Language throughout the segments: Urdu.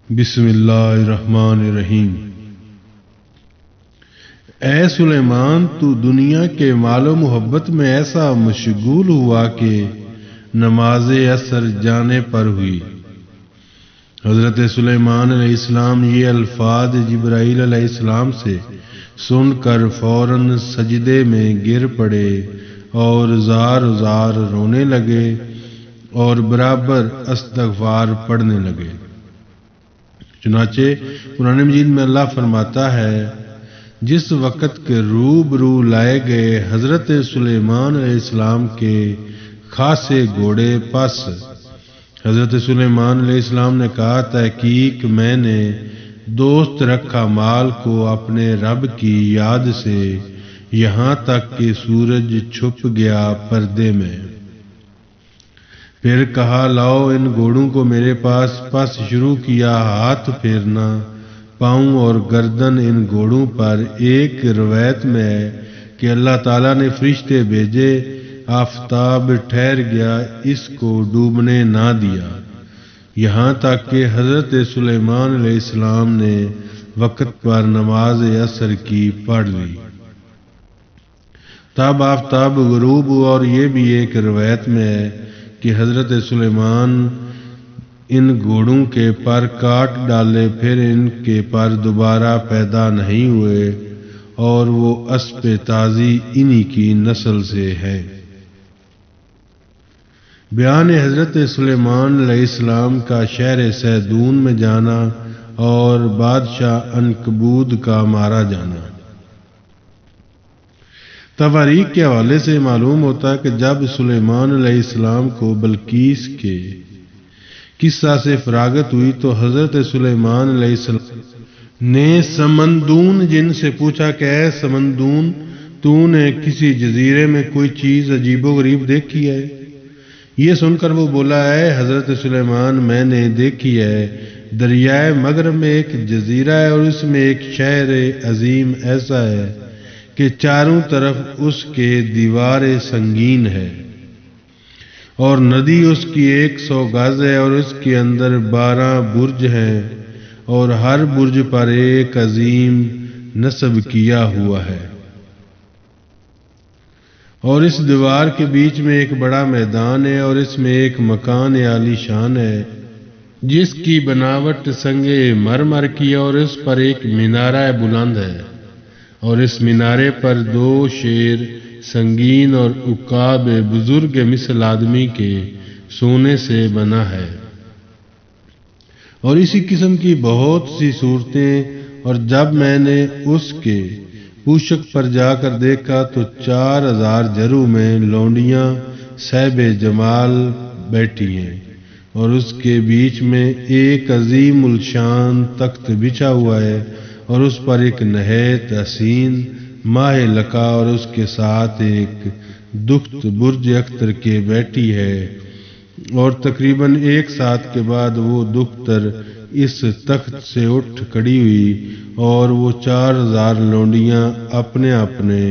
بسم اللہ الرحمن الرحیم۔ اے سلیمان، تو دنیا کے مال و محبت میں ایسا مشغول ہوا کہ نماز عصر جانے پر ہوئی۔ حضرت سلیمان علیہ السلام یہ الفاظ جبرائیل علیہ السلام سے سن کر فوراً سجدے میں گر پڑے اور زار زار رونے لگے اور برابر استغفار پڑھنے لگے۔ چنانچہ قرآن مجید میں اللہ فرماتا ہے، جس وقت کے روبرو لائے گئے حضرت سلیمان علیہ السلام کے خاصے گھوڑے پس، حضرت سلیمان علیہ السلام نے کہا، تحقیق میں نے دوست رکھا مال کو اپنے رب کی یاد سے یہاں تک کہ سورج چھپ گیا پردے میں۔ پھر کہا، لاؤ ان گھوڑوں کو میرے پاس۔ پس شروع کیا ہاتھ پھیرنا، پاؤں اور گردن ان گھوڑوں پر۔ ایک روایت میں ہے کہ اللہ تعالیٰ نے فرشتے بھیجے، آفتاب ٹھہر گیا، اس کو ڈوبنے نہ دیا، یہاں تک کہ حضرت سلیمان علیہ السلام نے وقت پر نماز عصر کی پڑھ لی۔ تب آفتاب غروب ہوا، اور یہ بھی ایک روایت میں ہے کہ حضرت سلیمان ان گھوڑوں کے پر کاٹ ڈالے، پھر ان کے پر دوبارہ پیدا نہیں ہوئے، اور وہ اسب تازی انہی کی نسل سے ہے۔ بیان حضرت سلیمان علیہ السلام کا شہر سیدون میں جانا اور بادشاہ عنکبود کا مارا جانا۔ تواریخ کے حوالے سے معلوم ہوتا ہے کہ جب سلیمان علیہ السلام کو بلقیس کے قصہ سے فراغت ہوئی تو حضرت سلیمان علیہ السلام نے سمندون جن سے پوچھا کہ اے سمندون، تو نے کسی جزیرے میں کوئی چیز عجیب و غریب دیکھی ہے؟ یہ سن کر وہ بولا، اے حضرت سلیمان، میں نے دیکھی ہے، دریائے مغرب میں ایک جزیرہ ہے اور اس میں ایک شہر عظیم ایسا ہے کہ چاروں طرف اس کے دیوار سنگین ہے، اور ندی اس کی 100 گز ہے، اور اس کے اندر 12 برج ہیں، اور ہر برج پر ایک عظیم نصب کیا ہوا ہے، اور اس دیوار کے بیچ میں ایک بڑا میدان ہے، اور اس میں ایک مکان عالی شان ہے جس کی بناوٹ سنگ مرمر کی ہے، اور اس پر ایک مینارہ بلند ہے، اور اس مینارے پر 2 شیر سنگین اور عقاب بزرگ مثل آدمی کے سونے سے بنا ہے، اور اسی قسم کی بہت سی صورتیں۔ اور جب میں نے اس کے پوشک پر جا کر دیکھا تو 4000 جرو میں لونڈیاں صاحب جمال بیٹھی ہیں، اور اس کے بیچ میں ایک عظیم الشان تخت بچھا ہوا ہے، اور اس پر ایک نہایت حسین ماہ لکا، اور اس کے ساتھ ایک دخت برج اختر کے بیٹھی ہے، اور تقریباً 1 ساعت کے بعد وہ دختر اس تخت سے اٹھ کھڑی ہوئی، اور وہ 4000 لونڈیاں اپنے اپنے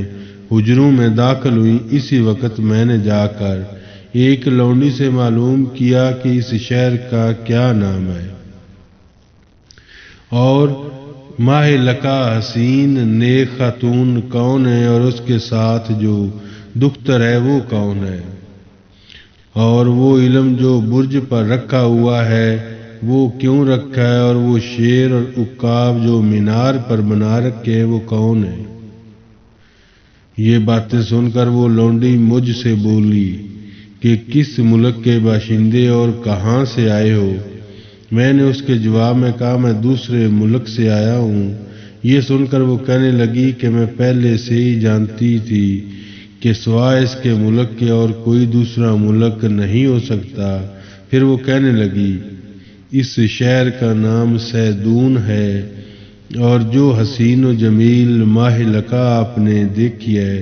حجروں میں داخل ہوئی۔ اسی وقت میں نے جا کر ایک لونڈی سے معلوم کیا کہ اس شہر کا کیا نام ہے، اور ماہ لکا حسین نیک خاتون کون ہے، اور اس کے ساتھ جو دختر ہے وہ کون ہے، اور وہ علم جو برج پر رکھا ہوا ہے وہ کیوں رکھا ہے، اور وہ شیر اور عقاب جو مینار پر بنا رکھے ہیں وہ کون ہے۔ یہ باتیں سن کر وہ لونڈی مجھ سے بولی کہ کس ملک کے باشندے اور کہاں سے آئے ہو؟ میں نے اس کے جواب میں کہا، میں دوسرے ملک سے آیا ہوں۔ یہ سن کر وہ کہنے لگی کہ میں پہلے سے ہی جانتی تھی کہ سوائے اس کے ملک کے اور کوئی دوسرا ملک نہیں ہو سکتا۔ پھر وہ کہنے لگی، اس شہر کا نام سیدون ہے، اور جو حسین و جمیل ماہ لکا آپ نے دیکھی ہے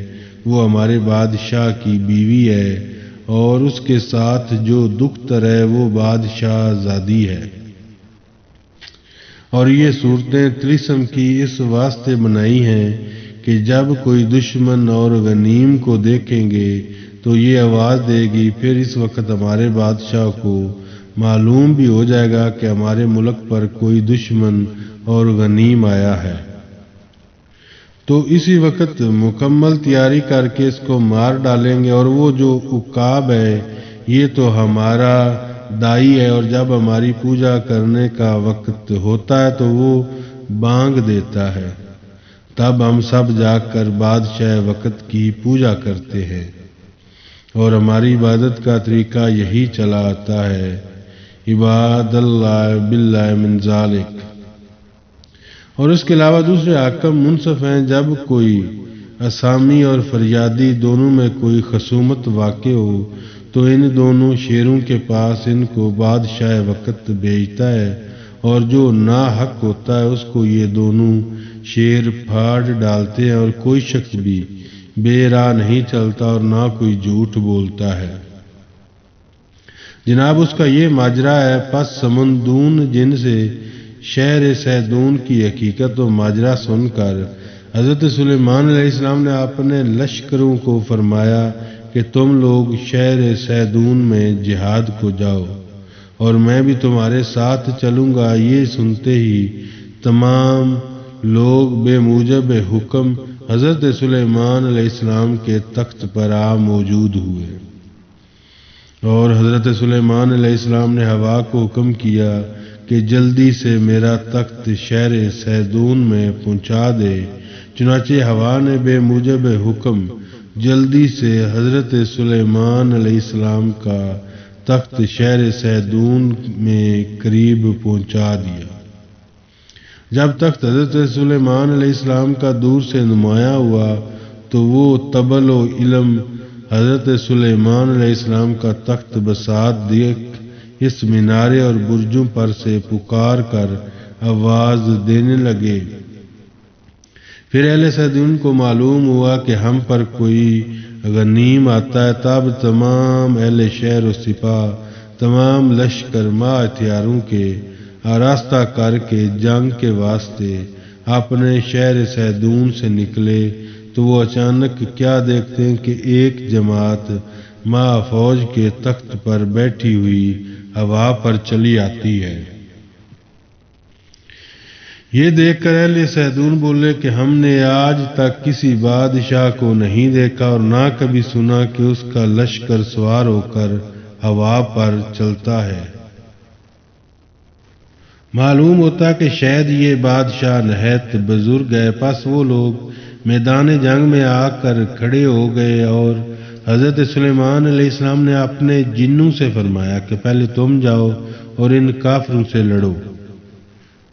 وہ ہمارے بادشاہ کی بیوی ہے، اور اس کے ساتھ جو دختر ہے وہ بادشاہ زادی ہے، اور یہ صورتیں طلسم کی اس واسطے بنائی ہیں کہ جب کوئی دشمن اور غنیم کو دیکھیں گے تو یہ آواز دے گی، پھر اس وقت ہمارے بادشاہ کو معلوم بھی ہو جائے گا کہ ہمارے ملک پر کوئی دشمن اور غنیم آیا ہے تو اسی وقت مکمل تیاری کر کے اس کو مار ڈالیں گے، اور وہ جو عقاب ہے یہ تو ہمارا دائی ہے، اور جب ہماری پوجا کرنے کا وقت ہوتا ہے تو وہ بانگ دیتا ہے، تب ہم سب جا کر بادشاہ وقت کی پوجا کرتے ہیں، اور ہماری عبادت کا طریقہ یہی چلا آتا ہے، عباد اللہ باللہ من ذالک۔ اور اس کے علاوہ دوسرے حاکم منصف ہیں، جب کوئی اسامی اور فریادی دونوں میں کوئی خصومت واقع ہو تو ان دونوں شیروں کے پاس ان کو بادشاہ وقت بھیجتا ہے، اور جو ناحق ہوتا ہے اس کو یہ دونوں شیر پھاڑ ڈالتے ہیں، اور کوئی شخص بھی بے راہ نہیں چلتا اور نہ کوئی جھوٹ بولتا ہے۔ جناب اس کا یہ ماجرا ہے۔ پس سمندون جن سے شہر سیدون کی حقیقت و ماجرا سن کر حضرت سلیمان علیہ السلام نے اپنے لشکروں کو فرمایا کہ تم لوگ شہر سیدون میں جہاد کو جاؤ اور میں بھی تمہارے ساتھ چلوں گا۔ یہ سنتے ہی تمام لوگ بے موجب حکم حضرت سلیمان علیہ السلام کے تخت پر آ موجود ہوئے، اور حضرت سلیمان علیہ السلام نے ہوا کو حکم کیا کہ جلدی سے میرا تخت شہر سیدون میں پہنچا دے۔ چنانچہ ہوا نے بے موجب حکم جلدی سے حضرت سلیمان علیہ السلام کا تخت شہر سیدون میں قریب پہنچا دیا۔ جب تخت حضرت سلیمان علیہ السلام کا دور سے نمایاں ہوا تو وہ طبل و علم حضرت سلیمان علیہ السلام کا تخت بساط دیکھ اس مینارے اور برجوں پر سے پکار کر آواز دینے لگے۔ پھر اہل سیدون کو معلوم ہوا کہ ہم پر کوئی غنیم آتا ہے، تب تمام اہل شہر و سپاہ تمام لشکر ما ہتھیاروں کے آراستہ کر کے جنگ کے واسطے اپنے شہر سیدون سے نکلے تو وہ اچانک کیا دیکھتے ہیں کہ ایک جماعت ماہ فوج کے تخت پر بیٹھی ہوئی ہوا پر چلی آتی ہے۔ یہ دیکھ کر اہل سیدون بولے کہ ہم نے آج تک کسی بادشاہ کو نہیں دیکھا اور نہ کبھی سنا کہ اس کا لشکر سوار ہو کر ہوا پر چلتا ہے۔ معلوم ہوتا کہ شاید یہ بادشاہ نہایت بزرگ ہے۔ پس وہ لوگ میدان جنگ میں آ کر کھڑے ہو گئے اور حضرت سلیمان علیہ السلام نے اپنے جنوں سے فرمایا کہ پہلے تم جاؤ اور ان کافروں سے لڑو۔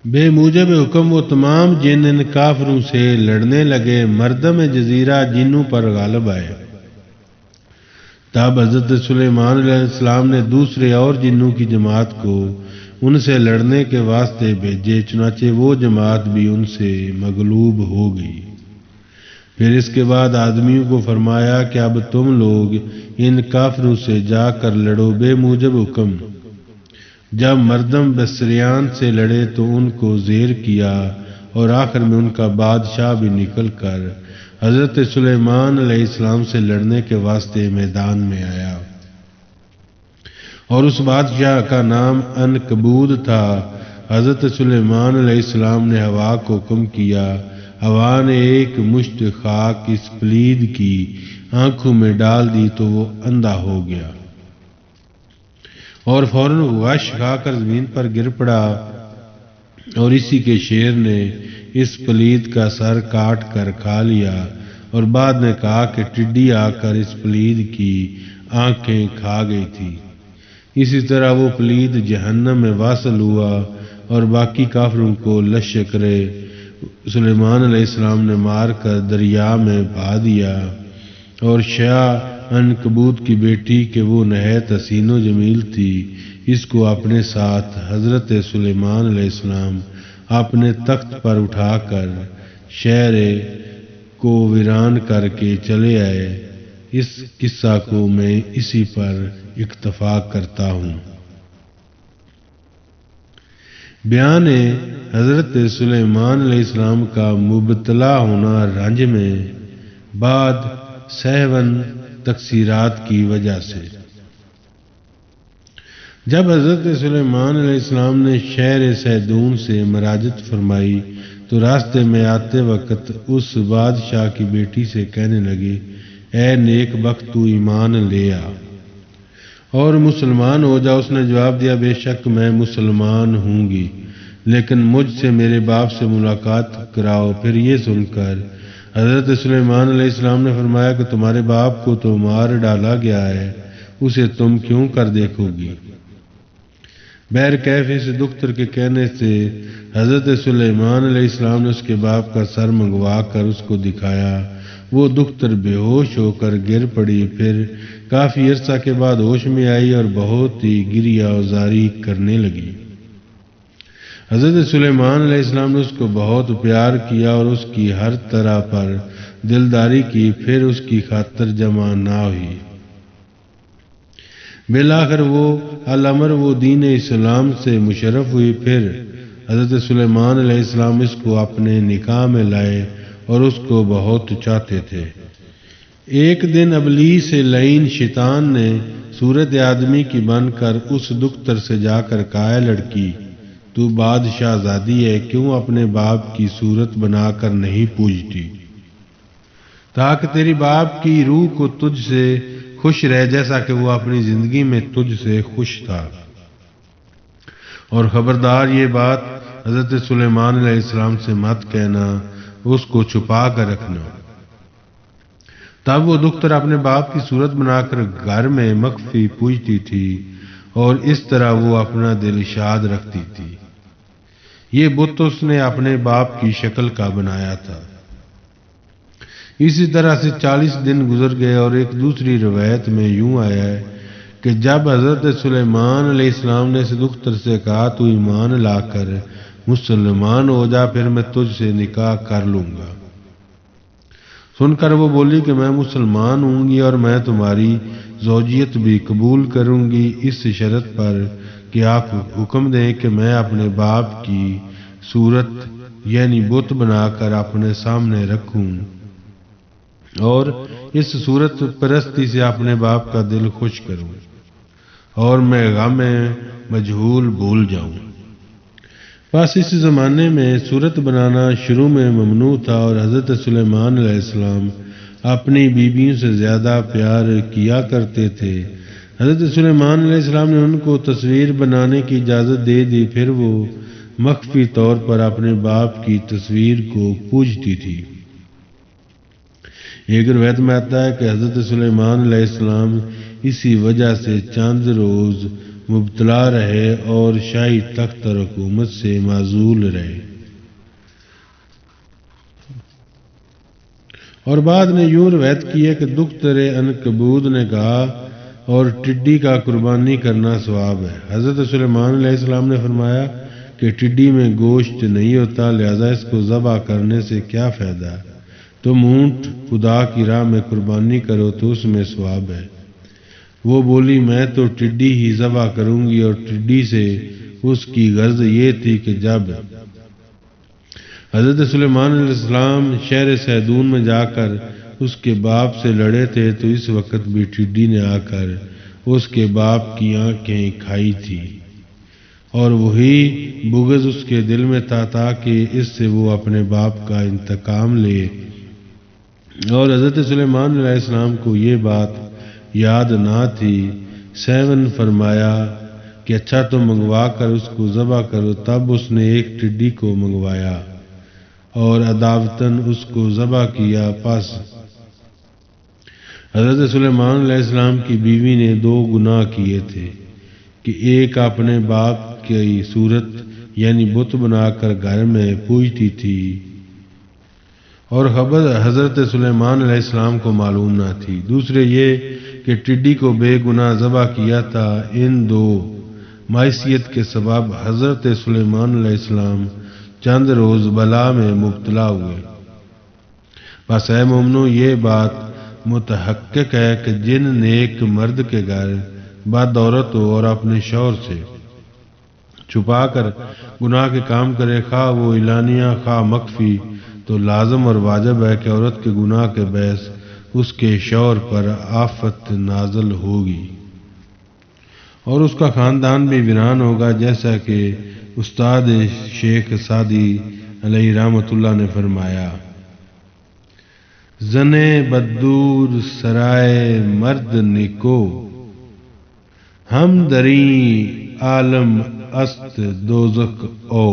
بے موجب حکم وہ تمام جن ان کافروں سے لڑنے لگے، مردم جزیرہ جنوں پر غالب آئے۔ تب حضرت سلیمان علیہ السلام نے دوسرے اور جنوں کی جماعت کو ان سے لڑنے کے واسطے بھیجے، چنانچہ وہ جماعت بھی ان سے مغلوب ہو گئی۔ پھر اس کے بعد آدمیوں کو فرمایا کہ اب تم لوگ ان کافروں سے جا کر لڑو۔ بے موجب حکم جب مردم بسریان سے لڑے تو ان کو زیر کیا، اور آخر میں ان کا بادشاہ بھی نکل کر حضرت سلیمان علیہ السلام سے لڑنے کے واسطے میدان میں آیا، اور اس بادشاہ کا نام عنکبوت تھا۔ حضرت سلیمان علیہ السلام نے ہوا کو حکم کیا، ہوا نے ایک مشت خاک اس پلید کی آنکھوں میں ڈال دی تو وہ اندھا ہو گیا، اور فوراً غش کھا کر زمین پر گر پڑا، اور اسی کے شیر نے اس پلید کا سر کاٹ کر کھا لیا، اور بعد نے کہا کہ ٹڈی آ کر اس پلید کی آنکھیں کھا گئی تھی۔ اسی طرح وہ پلید جہنم میں واصل ہوا، اور باقی کافروں کو لشکر سلیمان علیہ السلام نے مار کر دریا میں بہا دیا، اور شاہ عنکبوت کی بیٹی کہ وہ نہایت حسین و جمیل تھی، اس کو اپنے ساتھ حضرت سلیمان علیہ السلام اپنے تخت پر اٹھا کر شہر کو ویران کر کے چلے آئے۔ اس قصہ کو میں اسی پر اکتفا کرتا ہوں۔ بیان حضرت سلیمان علیہ السلام کا مبتلا ہونا رنج میں بعد سہون تقصیرات کی وجہ سے۔ جب حضرت سلیمان علیہ السلام نے شہر سیدون سے مراجعت فرمائی تو راستے میں آتے وقت اس بادشاہ کی بیٹی سے کہنے لگے، اے نیک بخت، تو ایمان لے آ اور مسلمان ہو جا۔ اس نے جواب دیا، بے شک میں مسلمان ہوں گی، لیکن مجھ سے میرے باپ سے ملاقات کراؤ۔ پھر یہ سن کر حضرت سلیمان علیہ السلام نے فرمایا کہ تمہارے باپ کو تو مار ڈالا گیا ہے، اسے تم کیوں کر دیکھو گی؟ بہرکیف اس دختر کے کہنے سے حضرت سلیمان علیہ السلام نے اس کے باپ کا سر منگوا کر اس کو دکھایا۔ وہ دختر بے ہوش ہو کر گر پڑی، پھر کافی عرصہ کے بعد ہوش میں آئی اور بہت ہی گریہ وزاری کرنے لگی۔ حضرت سلیمان علیہ السلام نے اس کو بہت پیار کیا اور اس کی ہر طرح پر دلداری کی، پھر اس کی خاطر جمع نہ ہوئی۔ بالآخر وہ الامر وہ دین اسلام سے مشرف ہوئی۔ پھر حضرت سلیمان علیہ السلام اس کو اپنے نکاح میں لائے اور اس کو بہت چاہتے تھے۔ ایک دن ابلیس لعین شیطان نے صورت آدمی کی بن کر اس دختر سے جا کر کہا، اے لڑکی، تو بادشاہ زادی ہے، کیوں اپنے باپ کی صورت بنا کر نہیں پوجتی تاکہ تیری باپ کی روح کو تجھ سے خوش رہے جیسا کہ وہ اپنی زندگی میں تجھ سے خوش تھا۔ اور خبردار یہ بات حضرت سلیمان علیہ السلام سے مت کہنا، اس کو چھپا کر رکھنا۔ تب وہ دختر اپنے باپ کی صورت بنا کر گھر میں مخفی پوجتی تھی اور اس طرح وہ اپنا دل شاد رکھتی تھی۔ یہ بت اس نے اپنے باپ کی شکل کا بنایا تھا۔ اسی طرح سے 40 دن گزر گئے اور ایک دوسری روایت میں یوں آیا ہے کہ جب حضرت سلیمان علیہ السلام نے اس دختر سے کہا، تو ایمان لا کر مسلمان ہو جا، پھر میں تجھ سے نکاح کر لوں گا۔ سن کر وہ بولی کہ میں مسلمان ہوں گی اور میں تمہاری زوجیت بھی قبول کروں گی، اس شرط پر کہ آپ حکم دیں کہ میں اپنے باپ کی صورت یعنی بت بنا کر اپنے سامنے رکھوں اور اس صورت پرستی سے اپنے باپ کا دل خوش کروں اور میں غم مجہول بھول جاؤں۔ بس اس زمانے میں صورت بنانا شروع میں ممنوع تھا اور حضرت سلیمان علیہ السلام اپنی بیویوں سے زیادہ پیار کیا کرتے تھے۔ حضرت سلیمان علیہ السلام نے ان کو تصویر بنانے کی اجازت دے دی، پھر وہ مخفی طور پر اپنے باپ کی تصویر کو پوجتی تھی۔ ایک روایت میں آتا ہے کہ حضرت سلیمان علیہ السلام اسی وجہ سے چند روز مبتلا رہے اور شاہی تخت اور حکومت سے معزول رہے، اور بعد نے یوں روایت کی ہے کہ دختر عنکبوت نے کہا، اور ٹڈی کا قربانی کرنا ثواب ہے۔ حضرت سلیمان علیہ السلام نے فرمایا کہ ٹڈی میں گوشت نہیں ہوتا، لہذا اس کو ذبح کرنے سے کیا فائدہ؟ تم اونٹ خدا کی راہ میں قربانی کرو تو اس میں ثواب ہے۔ وہ بولی، میں تو ٹڈی ہی ذبح کروں گی، اور ٹڈی سے اس کی غرض یہ تھی کہ جب حضرت سلیمان علیہ السلام شہر سیدون میں جا کر اس کے باپ سے لڑے تھے تو اس وقت بھی ٹڈی نے آ کر اس کے باپ کی آنکھیں کھائی تھی، اور وہی بغض اس کے دل میں تھا تاکہ اس سے وہ اپنے باپ کا انتقام لے۔ اور حضرت سلیمان علیہ السلام کو یہ بات یاد نہ تھی۔ 7 فرمایا کہ اچھا تو منگوا کر اس کو ذبح کرو۔ تب اس نے ایک ٹڈی کو منگوایا اور عداوتاً اس کو ذبح کیا۔ پس حضرت سلیمان علیہ السلام کی بیوی نے 2 گناہ کیے تھے کہ ایک اپنے باپ کی صورت یعنی بت بنا کر گھر میں پوجتی تھی، اور خبر حضرت سلیمان علیہ السلام کو معلوم نہ تھی، دوسرے یہ کہ ٹڈی کو بے گناہ ذبح کیا تھا۔ ان 2 معصیت کے سبب حضرت سلیمان علیہ السلام چند روز بلا میں مبتلا ہوئے۔ بس اے مومنو، یہ بات متحقق ہے کہ جن نیک مرد کے گھر بد عورت ہو اور اپنے شوہر سے چھپا کر گناہ کے کام کرے، خواہ وہ اعلانیہ خواہ مخفی، تو لازم اور واجب ہے کہ عورت کے گناہ کے باعث اس کے شوہر پر آفت نازل ہوگی، اور اس کا خاندان بھی ویران ہوگا، جیسا کہ استاد شیخ سعدی علیہ رحمۃ اللہ نے فرمایا: زنے بدور سرائے مرد نکو، ہم دری عالم است دوزخ او۔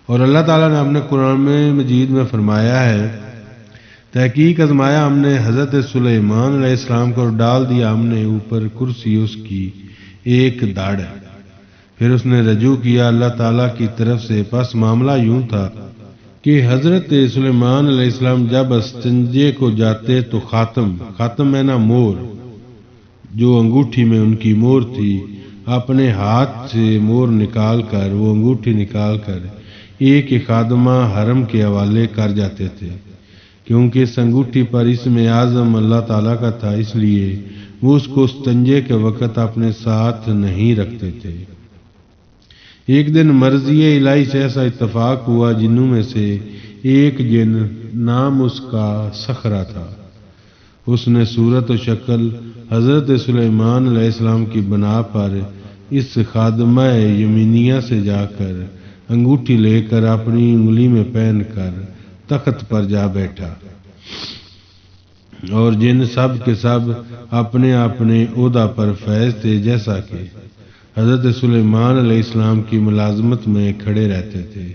اور اللہ تعالیٰ نے اپنے قرآن مجید میں فرمایا ہے: تحقیق آزمایا ہم نے حضرت سلیمان علیہ السلام کو اور ڈال دیا ہم نے اوپر کرسی اس کی ایک دھڑ۔ پھر اس نے رجوع کیا اللہ تعالیٰ کی طرف سے۔ پس معاملہ یوں تھا کہ حضرت سلیمان علیہ السلام جب استنجے کو جاتے تو خاتم ہے نا مور، جو انگوٹھی میں ان کی مور تھی، اپنے ہاتھ سے مور نکال کر، وہ انگوٹھی نکال کر ایک خادمہ حرم کے حوالے کر جاتے تھے، کیونکہ اس انگوٹھی پر اسم اعظم اللہ تعالیٰ کا تھا، اس لیے وہ اس کو استنجے کے وقت اپنے ساتھ نہیں رکھتے تھے۔ ایک دن مرضی الہی سے ایسا اتفاق ہوا، جنوں میں سے ایک جن، نام اس کا صخرہ تھا، اس نے صورت و شکل حضرت سلیمان علیہ السلام کی بنا پر اس خادمہ یمینیہ سے جا کر انگوٹھی لے کر اپنی انگلی میں پہن کر تخت پر جا بیٹھا، اور جن سب کے سب اپنے اپنے عہدہ پر فیض تھے، جیسا کہ حضرت سلیمان علیہ السلام کی ملازمت میں کھڑے رہتے تھے،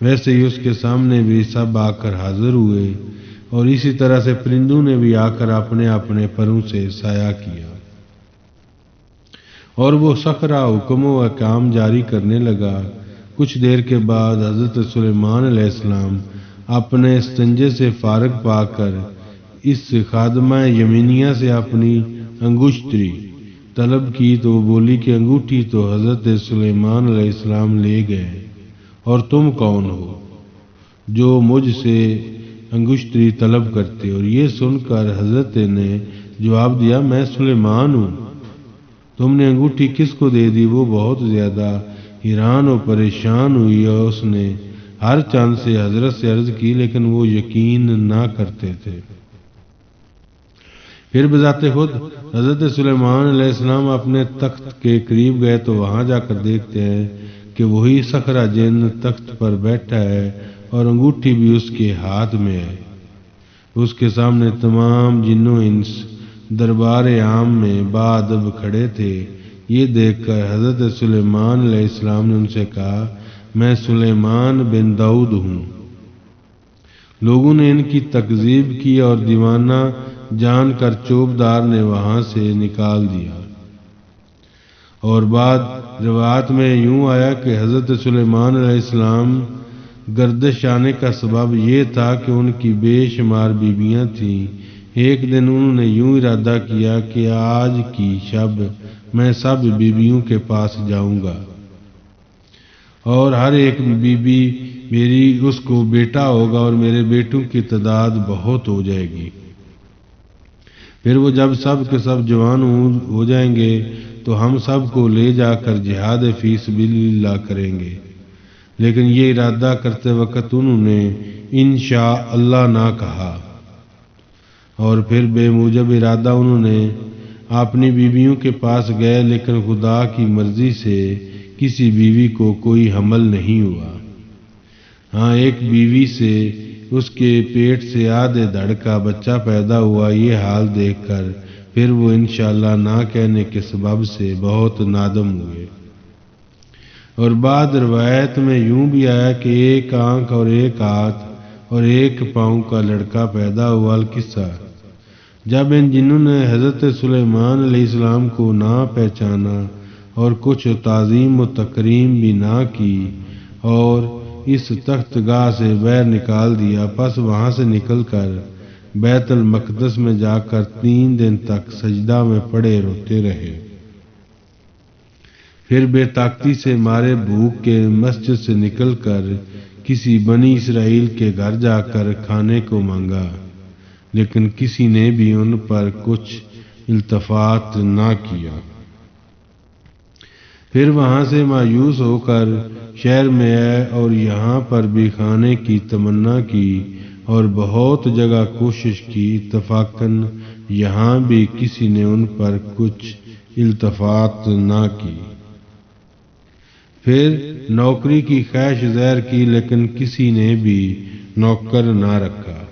ویسے ہی اس کے سامنے بھی سب آ کر حاضر ہوئے، اور اسی طرح سے پرندوں نے بھی آ کر اپنے اپنے پروں سے سایہ کیا، اور وہ صخرہ حکم و احکام جاری کرنے لگا۔ کچھ دیر کے بعد حضرت سلیمان علیہ السلام اپنے استنجے سے فارغ پا کر اس خادمہ یمینیہ سے اپنی انگشتری طلب کی تو وہ بولی کہ انگوٹھی تو حضرت سلیمان علیہ السلام لے گئے، اور تم کون ہو جو مجھ سے انگشتری طلب کرتے؟ اور یہ سن کر حضرت نے جواب دیا: میں سلیمان ہوں، تم نے انگوٹھی کس کو دے دی؟ وہ بہت زیادہ حیران و پریشان ہوئی، اور اس نے ہر چند سے حضرت سے عرض کی، لیکن وہ یقین نہ کرتے تھے۔ پھر بذات خود حضرت سلیمان علیہ السلام اپنے تخت کے قریب گئے تو وہاں جا کر دیکھتے ہیں کہ وہی صخرہ جن تخت پر بیٹھا ہے اور انگوٹھی بھی اس کے ہاتھ میں ہے۔ اس کے سامنے تمام جن و انس دربار عام میں باادب کھڑے تھے۔ یہ دیکھ کر حضرت سلیمان علیہ السلام نے ان سے کہا: میں سلیمان بن داؤد ہوں۔ لوگوں نے ان کی تکذیب کی اور دیوانہ جان کر چوبدار نے وہاں سے نکال دیا، اور بعد روایت میں یوں آیا کہ حضرت سلیمان علیہ السلام گردش آنے کا سبب یہ تھا کہ ان کی بے شمار بیویاں تھیں۔ ایک دن انہوں نے یوں ارادہ کیا کہ آج کی شب میں سب بیویوں کے پاس جاؤں گا، اور ہر ایک بیوی میری اس کو بیٹا ہوگا، اور میرے بیٹوں کی تعداد بہت ہو جائے گی۔ پھر وہ جب سب کے سب جوان ہو جائیں گے تو ہم سب کو لے جا کر جہاد فی سبیل اللہ کریں گے۔ لیکن یہ ارادہ کرتے وقت انہوں نے انشاءاللہ نہ کہا، اور پھر بے موجب ارادہ انہوں نے اپنی بیویوں کے پاس گئے، لیکن خدا کی مرضی سے کسی بیوی کو کوئی حمل نہیں ہوا۔ ہاں، ایک بیوی سے اس کے پیٹ سے آدھے دھڑ کا بچہ پیدا ہوا۔ یہ حال دیکھ کر پھر وہ انشاءاللہ نہ کہنے کے سبب سے بہت نادم ہوئے۔ اور بعد روایت میں یوں بھی آیا کہ ایک آنکھ اور ایک ہاتھ اور ایک پاؤں کا لڑکا پیدا ہوا۔ القصہ: جب ان جنوں نے حضرت سلیمان علیہ السلام کو نہ پہچانا اور کچھ تعظیم و تکریم بھی نہ کی اور اس تخت گاہ سے باہر نکال دیا، پس وہاں سے نکل کر بیت المقدس میں جا کر 3 دن تک سجدہ میں پڑے روتے رہے۔ پھر بے طاقتی سے مارے بھوک کے مسجد سے نکل کر کسی بنی اسرائیل کے گھر جا کر کھانے کو مانگا، لیکن کسی نے بھی ان پر کچھ التفات نہ کیا۔ پھر وہاں سے مایوس ہو کر شہر میں آئے اور یہاں پر بھی کھانے کی تمنا کی اور بہت جگہ کوشش کی، اتفاقاً یہاں بھی کسی نے ان پر کچھ التفات نہ کی۔ پھر نوکری کی خواہش ظاہر کی لیکن کسی نے بھی نوکر نہ رکھا۔